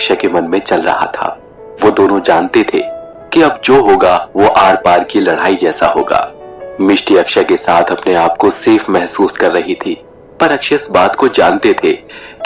अक्षय के मन में चल रहा था। वो दोनों जानते थे कि अब जो होगा वो आर पार की लड़ाई जैसा होगा। मिष्टी अक्षय के साथ अपने आप को सेफ महसूस कर रही थी, पर अक्षय इस बात को जानते थे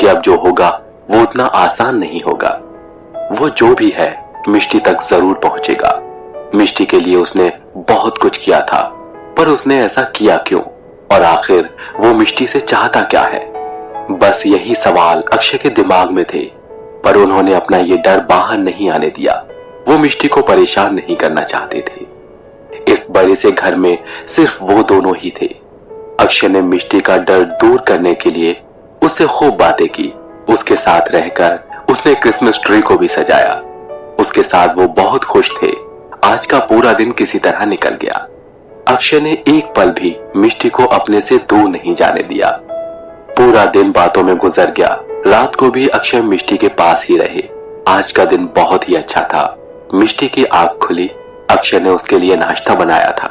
कि अब जो होगा वो उतना आसान नहीं होगा। वो जो भी है मिष्टी तक जरूर पहुंचेगा। मिष्टी के लिए उसने बहुत कुछ किया था, पर उसने ऐसा किया क्यों, और आखिर वो मिष्टी से चाहता क्या है? बस यही सवाल अक्षय के दिमाग में थे, पर उन्होंने अपना ये डर बाहर नहीं आने दिया। वो मिष्टी को परेशान नहीं करना चाहते थे। इस बड़े से घर में सिर्फ वो दोनों ही थे। अक्षय ने मिष्टी का डर दूर करने के लिए उससे खूब बातें की। उसके साथ रहकर उसने क्रिसमस ट्री को भी सजाया। उसके साथ वो बहुत खुश थे। आज का पूरा दिन किसी तरह निकल गया। अक्षय ने एक पल भी मिष्टी को अपने से दूर नहीं जाने दिया। पूरा दिन बातों में गुजर गया। रात को भी अक्षय मिष्टी के पास ही रहे। आज का दिन बहुत ही अच्छा था। मिष्टी की आंख खुली। अक्षय ने उसके लिए नाश्ता बनाया था।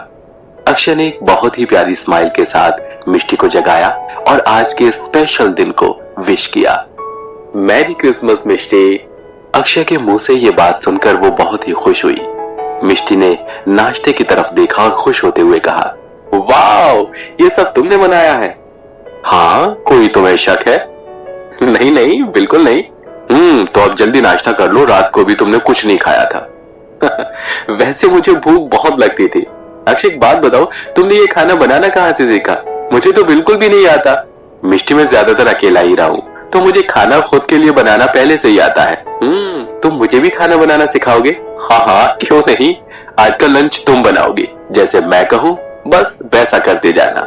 अक्षय ने एक बहुत ही प्यारी स्माइल के साथ मिष्टी को जगाया और आज के स्पेशल दिन को विश किया। मैरी क्रिसमस मिष्टी। अक्षय के मुंह से ये बात सुनकर वो बहुत ही खुश हुई। मिष्टी ने नाश्ते की तरफ देखा और खुश होते हुए कहा, वाओ, ये सब तुमने बनाया है? हाँ, कोई तुम्हें शक है? नहीं नहीं, बिल्कुल नहीं। तो अब जल्दी नाश्ता कर लो, रात को भी तुमने कुछ नहीं खाया था। वैसे मुझे भूख बहुत लगती थी। अक्षय, एक बात बताओ, तुमने ये खाना बनाना कहाँ से सीखा? मुझे तो बिल्कुल भी नहीं आता। मिष्टी में ज्यादातर अकेला ही रहा हूँ, तो मुझे खाना खुद के लिए बनाना पहले से ही आता है। तुम मुझे भी खाना बनाना सिखाओगे? हाँ हाँ, क्यों नहीं। आज का लंच तुम बनाओगी, जैसे मैं कहूँ बस वैसा करते जाना।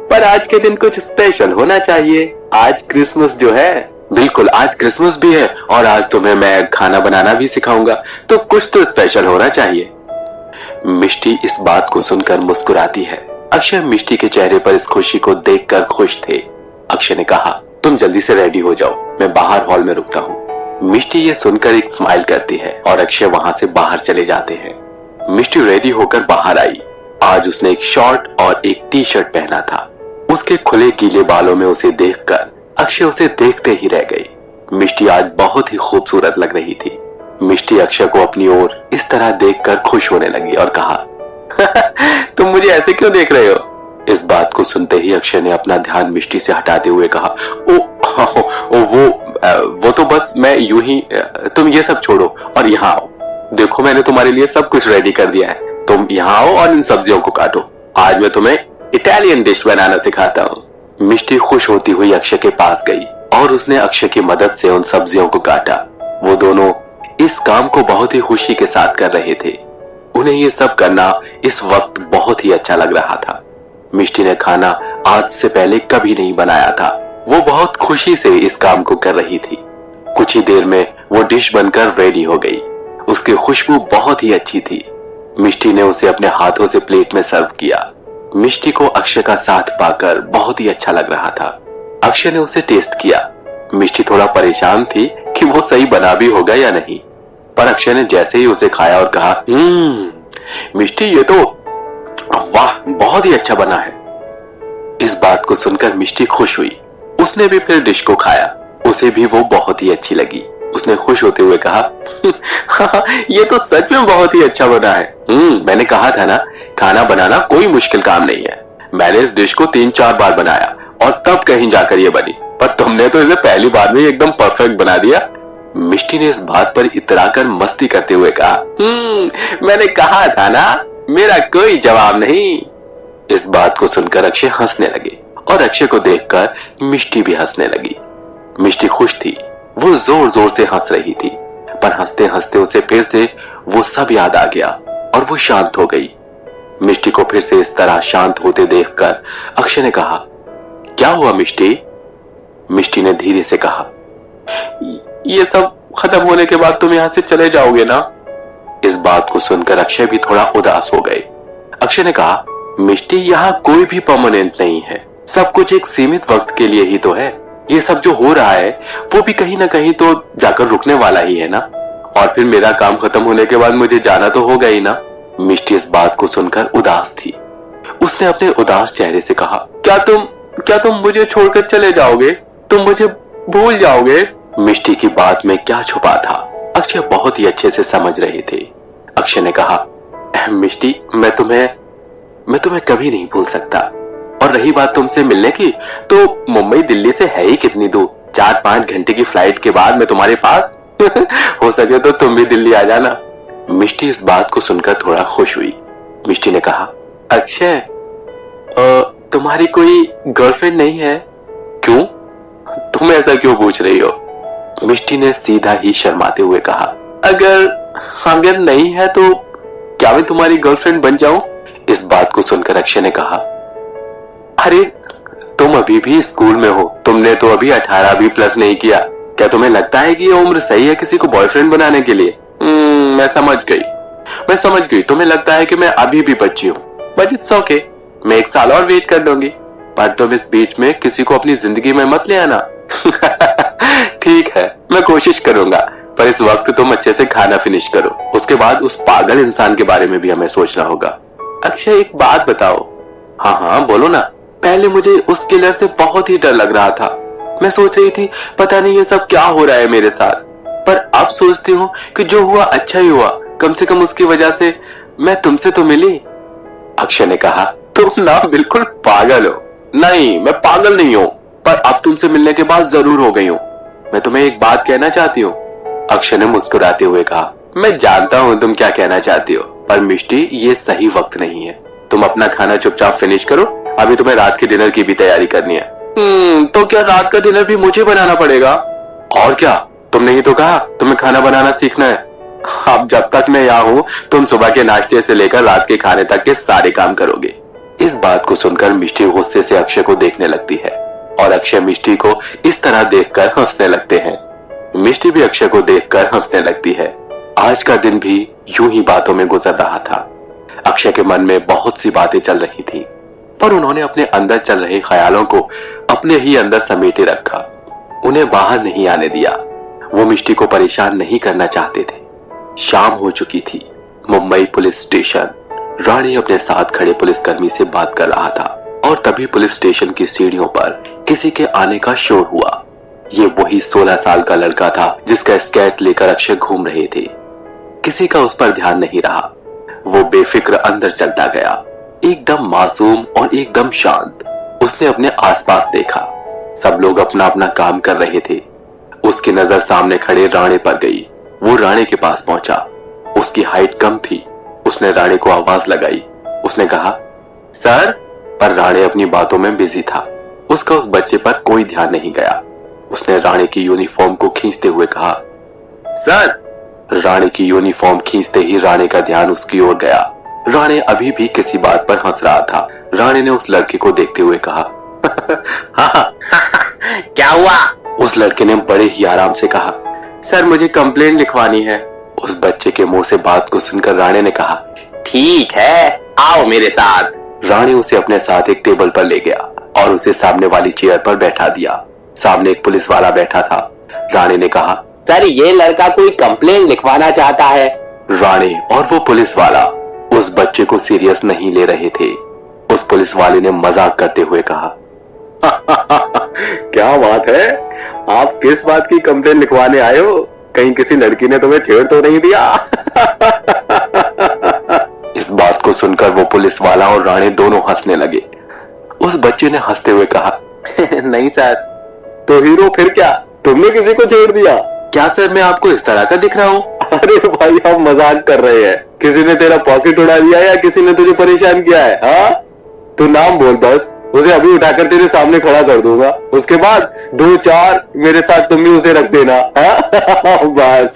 पर आज के दिन कुछ स्पेशल होना चाहिए। आज क्रिसमस जो है। बिल्कुल, आज क्रिसमस भी है और आज तुम्हें मैं खाना बनाना भी सिखाऊंगा, तो कुछ तो स्पेशल होना चाहिए। मिष्टी इस बात को सुनकर मुस्कुराती है। अक्षय मिष्टी के चेहरे पर इस खुशी को देखकर खुश थे। अक्षय ने कहा, तुम जल्दी से रेडी हो जाओ, मैं बाहर हॉल में रुकता हूँ। मिष्टी ये सुनकर एक स्माइल करती है और अक्षय वहां से बाहर चले जाते हैं। मिष्टी रेडी होकर बाहर आई। आज उसने एक शॉर्ट और एक टी शर्ट पहना था। उसके खुले गीले बालों में उसे देखकर अक्षय उसे देखते ही रह गई। मिष्टी आज बहुत ही खूबसूरत लग रही थी। मिष्टी अक्षय को अपनी ओर इस तरह देखकर खुश होने लगी और कहा, तुम मुझे ऐसे क्यों देख रहे हो? इस बात को सुनते ही अक्षय ने अपना ध्यान मिष्टी से हटाते हुए कहा, वो तो बस मैं यूं ही। तुम ये सब छोड़ो और यहाँ आओ। देखो, मैंने तुम्हारे लिए सब कुछ रेडी कर दिया है। तुम यहाँ आओ और इन सब्जियों को काटो। आज मैं तुम्हें इटालियन डिश बनाना सिखाता हूँ। मिष्टी खुश होती हुई अक्षय के पास गई और उसने अक्षय की मदद से उन सब्जियों को काटा। वो दोनों इस काम को बहुत ही खुशी के साथ कर रहे थे। उन्हें ये सब करना इस वक्त बहुत ही अच्छा लग रहा था। मिष्टी ने खाना आज से पहले कभी नहीं बनाया था। वो बहुत खुशी से इस काम को कर रही थी। कुछ ही देर में वो डिश बनकर रेडी हो गई। उसकी खुशबू बहुत ही अच्छी थी। मिष्टी ने उसे अपने हाथों से प्लेट में सर्व किया। मिष्टी को अक्षय का साथ पाकर बहुत ही अच्छा लग रहा था। अक्षय ने उसे टेस्ट किया। मिष्टी थोड़ा परेशान थी कि वो सही बना भी होगा या नहीं, पर अक्षय ने जैसे ही उसे खाया और कहा, मिष्टी, ये तो वाह, बहुत ही अच्छा बना है। इस बात को सुनकर मिष्टी खुश हुई। उसने भी फिर डिश को खाया। उसे भी वो बहुत ही अच्छी लगी। उसने खुश होते हुए कहा, हाँ, ये तो सच में बहुत ही अच्छा बना है। मैंने कहा था ना, खाना बनाना कोई मुश्किल काम नहीं है। मैंने इस डिश को 3-4 बार बनाया और तब कहीं जाकर ये बनी, पर तुमने तो इसे पहली बार में एकदम परफेक्ट बना दिया। मिष्टी ने इस बात पर इतराकर मस्ती करते हुए कहा, मैंने कहा था ना, मेरा कोई जवाब नहीं। इस बात को सुनकर अक्षय हंसने लगे और अक्षय को देखकर मिष्टी भी हंसने लगी। मिष्टी खुश थी। वो जोर जोर से हंस रही थी, पर हंसते हंसते उसे फिर से वो सब याद आ गया और वो शांत हो गई। मिष्टी को फिर से इस तरह शांत होते देखकर अक्षय ने कहा, क्या हुआ मिष्टी? मिष्टी ने धीरे से कहा, ये सब खत्म होने के बाद तुम यहाँ से चले जाओगे ना? इस बात को सुनकर अक्षय भी थोड़ा उदास हो गए। अक्षय ने कहा, मिष्टी, यहाँ कोई भी परमानेंट नहीं है। सब कुछ एक सीमित वक्त के लिए ही तो है। ये सब जो हो रहा है वो भी कहीं ना कहीं तो जाकर रुकने वाला ही है ना, और फिर मेरा काम खत्म होने के बाद मुझे जाना तो होगा ही ना। मिष्टी इस बात को सुनकर उदास थी। उसने अपने उदास चेहरे से कहा, क्या तुम मुझे छोड़कर चले जाओगे? तुम मुझे भूल जाओगे? मिष्टी की बात में क्या छुपा था, अक्षय बहुत ही अच्छे से समझ रहे थे। अक्षय ने कहा, मिष्टी, मैं तुम्हें कभी नहीं भूल सकता। और रही बात तुमसे मिलने की, तो मुंबई दिल्ली से है ही कितनी दूर, 4-5 घंटे की फ्लाइट के बाद मैं तुम्हारे पास। हो सके तो तुम भी दिल्ली आ जाना। मिष्टी इस बात को सुनकर थोड़ा खुश हुई। मिष्टी ने कहा, अक्षय, तुम्हारी कोई गर्लफ्रेंड नहीं है? क्यों? तुम ऐसा क्यों पूछ रही हो? मिष्टी ने सीधा ही शर्माते हुए कहा, अगर नहीं है तो क्या मैं तुम्हारी गर्लफ्रेंड बन जाऊं? इस बात को सुनकर अक्षय ने कहा, अरे तुम अभी भी स्कूल में हो, तुमने तो अभी 18 भी प्लस नहीं किया। क्या तुम्हें लगता है कि ये उम्र सही है किसी को बॉयफ्रेंड बनाने के लिए? मैं समझ गई, तुम्हें लगता है कि मैं अभी भी बच्ची हूँ, बट इट्स ओके, मैं 1 साल और वेट कर लूंगी, पर तुम इस बीच में किसी को अपनी जिंदगी में मत ले आना। ठीक है, मैं कोशिश करूंगा, पर इस वक्त तुम अच्छे से खाना फिनिश करो, उसके बाद उस पागल इंसान के बारे में भी हमें सोचना होगा। अक्षय, एक बात बताओ। हाँ बोलो ना। पहले मुझे उस किलर से बहुत ही डर लग रहा था, मैं सोच रही थी पता नहीं ये सब क्या हो रहा है मेरे साथ, पर अब सोचती हूँ कि जो हुआ अच्छा ही हुआ, कम से कम उसकी वजह से मैं तुमसे तो मिली। अक्षय ने कहा, तुम ना बिल्कुल पागल हो। नहीं, मैं पागल नहीं हूँ, पर अब तुमसे मिलने के बाद जरूर हो गई हूँ। मैं तुम्हें एक बात कहना चाहती हूँ। अक्षय ने मुस्कुराते हुए कहा, मैं जानता हूँ तुम क्या कहना चाहती हो, पर मिष्टी, ये सही वक्त नहीं है। तुम अपना खाना चुपचाप फिनिश करो, अभी तुम्हें रात के डिनर की भी तैयारी करनी है। तो क्या रात का डिनर भी मुझे बनाना पड़ेगा? और क्या, तुमने ही तो कहा तुम्हें खाना बनाना सीखना है। अब जब तक मैं यहाँ हूँ, तुम सुबह के नाश्ते से लेकर रात के खाने तक के सारे काम करोगे। इस बात को सुनकर मिष्टी गुस्से से अक्षय को देखने लगती है, और अक्षय मिष्टी को इस तरह देखकर हंसने लगते हैं। मिष्टी भी अक्षय को देखकर हंसने लगती है। आज का दिन भी यूं ही बातों में गुजर रहा था। अक्षय के मन में बहुत सी बातें चल रही थी, पर उन्होंने अपने अंदर चल रहे ख्यालों को अपने ही अंदर समेटे रखा, उन्हें बाहर नहीं आने दिया। वो मिष्टी को परेशान नहीं करना चाहते थे। शाम हो चुकी थी। Mumbai police station. रानी अपने साथ खड़े पुलिसकर्मी से बात कर रहा था, और तभी पुलिस स्टेशन की सीढ़ियों पर किसी के आने का शोर हुआ। ये वही 16 साल का लड़का था जिसका स्केच लेकर अक्षय घूम रहे थे। किसी का उस पर ध्यान नहीं रहा। वो बेफिक्र अंदर चलता गया, एकदम मासूम और एकदम शांत। उसने अपने आसपास देखा, सब लोग अपना अपना काम कर रहे थे। उसकी नजर सामने खड़े राणे पर गई। वो राणे के पास पहुंचा। उसकी हाइट कम थी। उसने राणे को आवाज लगाई। उसने कहा, सर, पर राणे अपनी बातों में बिजी था। उसका उस बच्चे पर कोई ध्यान नहीं गया। उसने राणे की यूनिफॉर्म को खींचते हुए कहा, सर। राणे की यूनिफॉर्म खींचते ही राणे का ध्यान उसकी ओर गया। राणे अभी भी किसी बात पर हंस रहा था। राणे ने उस लड़के को देखते हुए कहा, क्या हुआ? उस लड़के ने बड़े ही आराम से कहा, सर, मुझे कंप्लेंट लिखवानी है। उस बच्चे के मुंह से बात को सुनकर राणे ने कहा, ठीक है, आओ मेरे साथ। राणे उसे अपने साथ एक टेबल पर ले गया और उसे सामने वाली चेयर पर बैठा दिया। सामने एक पुलिस वाला बैठा था। राणे ने कहा, सर, ये लड़का कोई कंप्लेंट लिखवाना चाहता है। राणे और वो पुलिस वाला उस बच्चे को सीरियस नहीं ले रहे थे। उस पुलिस वाले ने मजाक करते हुए कहा, क्या बात है, आप किस बात की कंप्लेंट लिखवाने आए हो? कहीं किसी लड़की ने तुम्हें छेड़ तो नहीं दिया? इस बात को सुनकर वो पुलिस वाला और राणे दोनों हंसने लगे। उस बच्चे ने हंसते हुए कहा, नहीं सर। तो हीरो, फिर क्या, तुमने किसी को छेड़ दिया? क्या सर, मैं आपको इस तरह का दिख रहा हूँ? अरे भाई, आप मजाक कर रहे हैं। किसी ने तेरा पॉकेट उड़ा दिया या किसी ने तुझे परेशान किया है? हाँ, तू नाम बोल बस, उसे अभी उठाकर तेरे सामने खड़ा कर दूंगा। उसके बाद 2-4 मेरे साथ तुम भी उसे रख देना। हाँ? बस।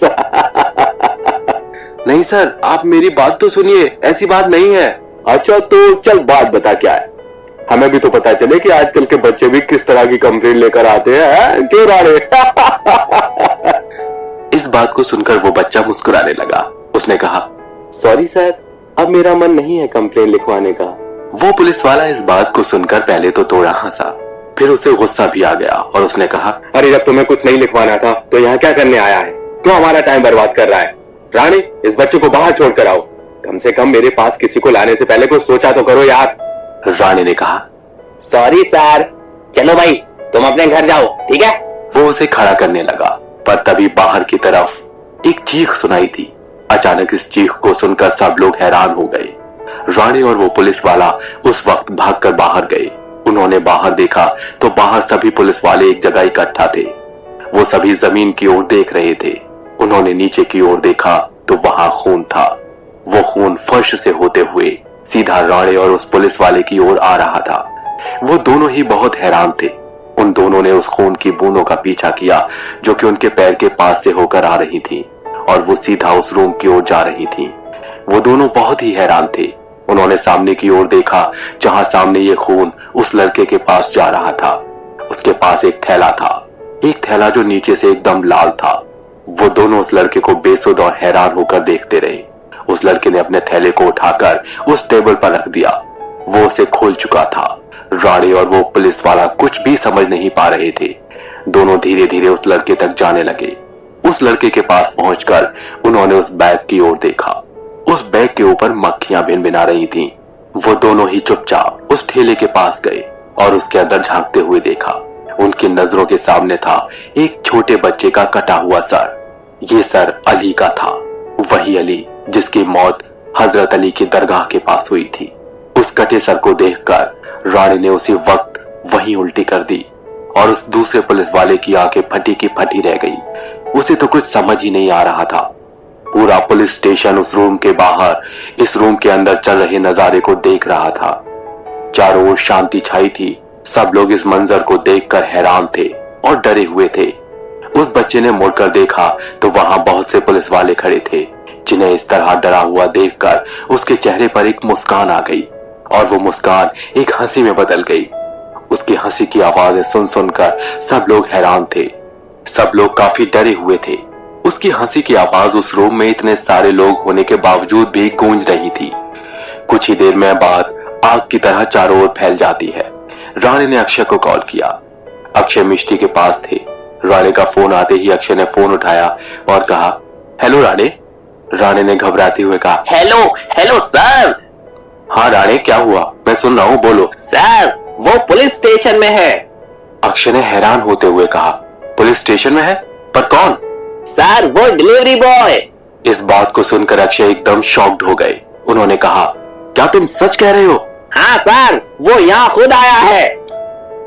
नहीं सर, आप मेरी बात तो सुनिए, ऐसी बात नहीं है। अच्छा, तो चल बात बता क्या है, हमें भी तो पता चले कि आजकल के बच्चे भी किस तरह की कंप्लेंट लेकर आते हैं। क्यों राणे? इस बात को सुनकर वो बच्चा मुस्कुराने लगा। उसने कहा, सॉरी सर, अब मेरा मन नहीं है कंप्लेंट लिखवाने का। वो पुलिस वाला इस बात को सुनकर पहले तो थोड़ा हंसा, फिर उसे गुस्सा भी आ गया और उसने कहा, अरे जब तुम्हें कुछ नहीं लिखवाना था तो यहाँ क्या करने आया है? क्यों हमारा टाइम बर्बाद कर रहा है? राणे, इस बच्चे को बाहर छोड़ कर आओ। कम से कम मेरे पास किसी को लाने से पहले कुछ सोचा तो करो यार। राणे ने कहा, सॉरी सर, चलो भाई, तुम अपने घर जाओ, ठीक है? वो उसे खड़ा करने लगा। पर तभी बाहर की तरफ एक चीख सुनाई थी। अचानक इस चीख को सुनकर सब लोग हैरान हो गए। रानी और वो पुलिस वाला उस वक्त भागकर बाहर गए। उन्होंने बाहर देखा तो बाहर सभी पुलिस वाले एक जगह इकट्ठा थे। वो सभी जमीन की ओर देख रहे थे। उन्होंने नीचे की ओर देखा तो वहां खून था। वो खून फर्श से होते हुए सीधा राणे और उस पुलिस वाले की ओर आ रहा था। वो दोनों ही बहुत हैरान थे। उन दोनों ने उस खून की बूंदों का पीछा किया जो कि उनके पैर के पास से होकर आ रही थी और वो सीधा उस रूम की ओर जा रही थी। वो दोनों बहुत ही हैरान थे। उन्होंने सामने की ओर देखा जहां सामने ये खून उस लड़के के पास जा रहा था। उसके पास एक थैला था, एक थैला जो नीचे से एकदम लाल था। वो दोनों उस लड़के को बेसुध और हैरान होकर देखते रहे। उस लड़के ने अपने थैले को उठाकर उस टेबल पर रख दिया। वो उसे खोल चुका था। राणे और वो पुलिस वाला कुछ भी समझ नहीं पा रहे थे। दोनों धीरे धीरे उस लड़के तक जाने लगे। उस लड़के के पास पहुंचकर उन्होंने उस बैग की ओर देखा। उस बैग के ऊपर मक्खियां भिनभिना रही थीं। वो दोनों ही चुपचाप उस ठेले के पास गए और उसके अंदर झांकते हुए देखा। उनकी नजरों के सामने था एक छोटे बच्चे का कटा हुआ सर। ये सर अली का था, वही अली जिसकी मौत हजरत अली की दरगाह के पास हुई थी। उस कटे सर को देखकर रानी ने उसी वक्त वहीं उल्टी कर दी और उस दूसरे पुलिस वाले की आंखें फटी की फटी रह गई। उसे तो कुछ समझ ही नहीं आ रहा था। पूरा पुलिस स्टेशन उस रूम के बाहर इस रूम के अंदर चल रहे नजारे को देख रहा था। चारों ओर शांति छाई थी। सब लोग इस मंजर को देखकर हैरान थे और डरे हुए थे। उस बच्चे ने मुड़कर देखा तो वहां बहुत से पुलिस वाले खड़े थे, जिन्हें इस तरह डरा हुआ देखकर उसके चेहरे पर एक मुस्कान आ गई और वो मुस्कान एक हंसी में बदल गई। उसकी हंसी की आवाजें सुन सुनकर सब लोग हैरान थे। सब लोग काफी डरे हुए थे। उसकी हंसी की आवाज उस रूम में इतने सारे लोग होने के बावजूद भी गूंज रही थी। कुछ ही देर में बात आग की तरह चारों ओर फैल जाती है। राणे ने अक्षय को कॉल किया। अक्षय मिष्टी के पास थे। राणे का फोन आते ही अक्षय ने फोन उठाया और कहा, हेलो राणे। राणे ने घबराते हुए कहा, हेलो हेलो सर। हाँ राणे, क्या हुआ? मैं सुन रहा हूँ, बोलो। सर वो पुलिस स्टेशन में है। अक्षय ने हैरान होते हुए कहा, पुलिस स्टेशन में है? पर कौन? सर वो डिलीवरी बॉय। इस बात को सुनकर अक्षय एकदम शॉक्ड हो गए। उन्होंने कहा, क्या तुम सच कह रहे हो? हाँ सर, वो यहाँ खुद आया है।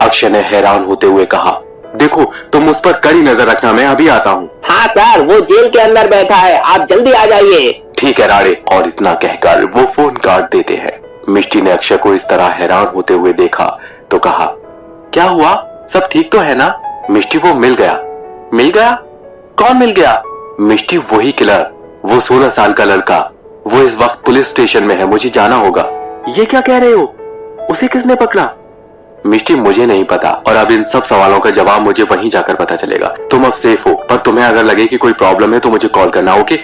अक्षय ने हैरान होते हुए कहा, देखो तुम उस पर कड़ी नजर रखना, मैं अभी आता हूँ। हाँ सर, वो जेल के अंदर बैठा है, आप जल्दी आ जाइए। ठीक है राणे। और इतना कहकर वो फोन काट देते हैं। मिष्टी ने अक्षय को इस तरह हैरान होते हुए देखा तो कहा, क्या हुआ? सब ठीक तो है ना? मिष्टी, वो मिल गया। मिल गया? कौन मिल गया? मिष्टी, वही किलर, वो 16 साल का लड़का। वो इस वक्त पुलिस स्टेशन में है, मुझे जाना होगा। ये क्या कह रहे हो? उसे किसने पकड़ा? मिष्टी, मुझे नहीं पता और अब इन सब सवालों का जवाब मुझे वहीं जाकर पता चलेगा। तुम अब सेफ हो, पर तुम्हें अगर लगे कि कोई प्रॉब्लम है तो मुझे कॉल करना, ओके?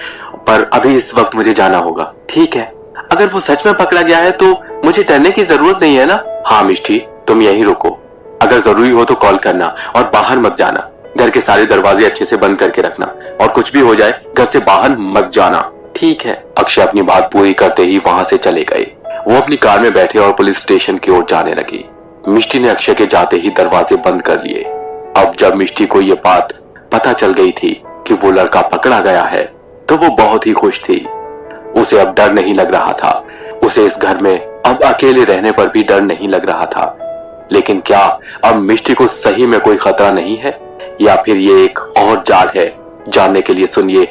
पर अभी इस वक्त मुझे जाना होगा। ठीक है। अगर वो सच में पकड़ा गया है तो मुझे डरने की जरूरत नहीं है ना? हाँ मिष्टी, तुम यहीं रुको। अगर जरूरी हो तो कॉल करना और बाहर मत जाना। घर के सारे दरवाजे अच्छे से बंद करके रखना और कुछ भी हो जाए घर से बाहर मत जाना। ठीक है। अक्षय अपनी बात पूरी करते ही वहां से चले गए। वो अपनी कार में बैठे और पुलिस स्टेशन की ओर जाने लगी। मिष्टी ने अक्षय के जाते ही दरवाजे बंद कर लिए। अब जब मिष्टी को ये बात पता चल गई थी कि वो लड़का पकड़ा गया है तो वो बहुत ही खुश थी। उसे अब डर नहीं लग रहा था। उसे इस घर में अब अकेले रहने पर भी डर नहीं लग रहा था। लेकिन क्या अब मिष्टी को सही में कोई खतरा नहीं है या फिर ये एक और जाल है? जानने के लिए सुनिए